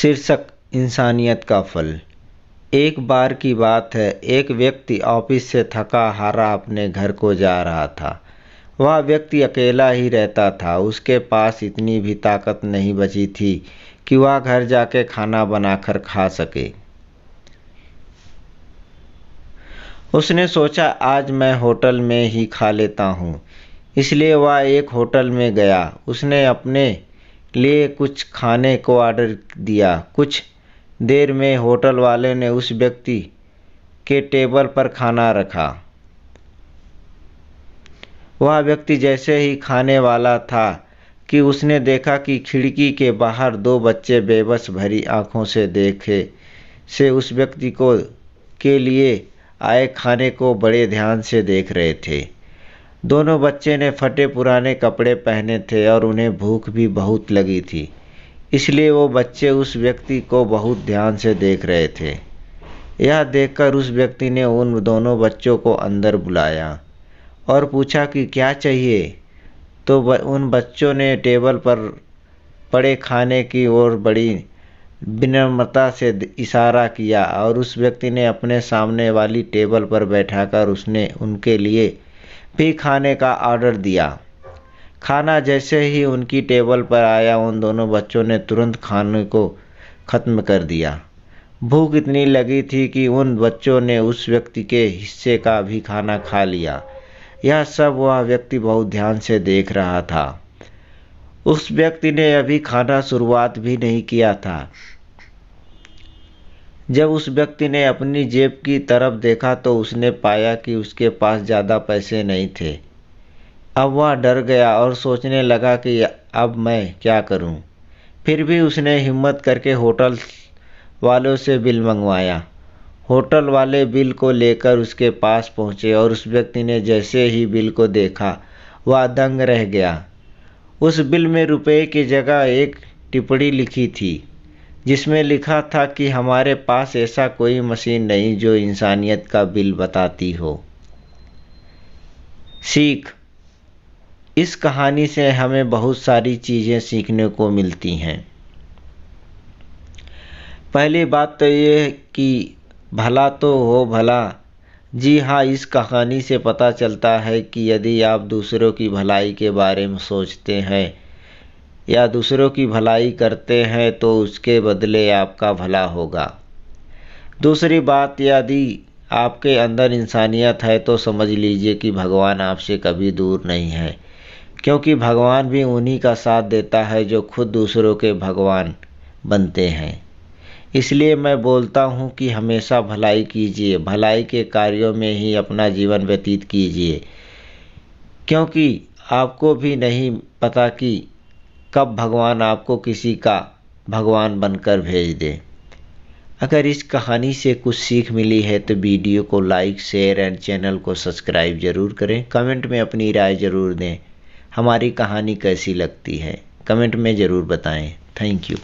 शीर्षक इंसानियत का फल। एक बार की बात है, एक व्यक्ति ऑफिस से थका हारा अपने घर को जा रहा था। वह व्यक्ति अकेला ही रहता था। उसके पास इतनी भी ताकत नहीं बची थी कि वह घर जाके खाना बनाकर खा सके। उसने सोचा, आज मैं होटल में ही खा लेता हूँ। इसलिए वह एक होटल में गया। उसने अपने लिए कुछ खाने को ऑर्डर दिया। कुछ देर में होटल वाले ने उस व्यक्ति के टेबल पर खाना रखा। वह व्यक्ति जैसे ही खाने वाला था कि उसने देखा कि खिड़की के बाहर दो बच्चे बेबस भरी आंखों से देखे से उस व्यक्ति को के लिए आए खाने को बड़े ध्यान से देख रहे थे। दोनों बच्चे ने फटे पुराने कपड़े पहने थे और उन्हें भूख भी बहुत लगी थी। इसलिए वो बच्चे उस व्यक्ति को बहुत ध्यान से देख रहे थे। यह देखकर उस व्यक्ति ने उन दोनों बच्चों को अंदर बुलाया और पूछा कि क्या चाहिए। तो उन बच्चों ने टेबल पर पड़े खाने की ओर बड़ी विनम्रता से इशारा किया और उस व्यक्ति ने अपने सामने वाली टेबल पर बैठाकर उसने उनके लिए भी खाने का ऑर्डर दिया। खाना जैसे ही उनकी टेबल पर आया, उन दोनों बच्चों ने तुरंत खाने को ख़त्म कर दिया। भूख इतनी लगी थी कि उन बच्चों ने उस व्यक्ति के हिस्से का भी खाना खा लिया। यह सब वह व्यक्ति बहुत ध्यान से देख रहा था। उस व्यक्ति ने अभी खाना शुरुआत भी नहीं किया था। जब उस व्यक्ति ने अपनी जेब की तरफ देखा तो उसने पाया कि उसके पास ज़्यादा पैसे नहीं थे। अब वह डर गया और सोचने लगा कि अब मैं क्या करूं। फिर भी उसने हिम्मत करके होटल वालों से बिल मंगवाया। होटल वाले बिल को लेकर उसके पास पहुंचे और उस व्यक्ति ने जैसे ही बिल को देखा, वह दंग रह गया। उस बिल में रुपए की जगह एक टिप्पणी लिखी थी जिसमें लिखा था कि हमारे पास ऐसा कोई मशीन नहीं जो इंसानियत का बिल बताती हो। सीख। इस कहानी से हमें बहुत सारी चीज़ें सीखने को मिलती हैं। पहली बात तो ये कि भला तो हो भला। जी हाँ, इस कहानी से पता चलता है कि यदि आप दूसरों की भलाई के बारे में सोचते हैं या दूसरों की भलाई करते हैं तो उसके बदले आपका भला होगा। दूसरी बात, यदि आपके अंदर इंसानियत है तो समझ लीजिए कि भगवान आपसे कभी दूर नहीं है, क्योंकि भगवान भी उन्हीं का साथ देता है जो खुद दूसरों के भगवान बनते हैं। इसलिए मैं बोलता हूँ कि हमेशा भलाई कीजिए, भलाई के कार्यों में ही अपना जीवन व्यतीत कीजिए, क्योंकि आपको भी नहीं पता कि कब भगवान आपको किसी का भगवान बनकर भेज दे। अगर इस कहानी से कुछ सीख मिली है तो वीडियो को लाइक, शेयर एंड चैनल को सब्सक्राइब ज़रूर करें। कमेंट में अपनी राय ज़रूर दें। हमारी कहानी कैसी लगती है कमेंट में ज़रूर बताएं। Thank you.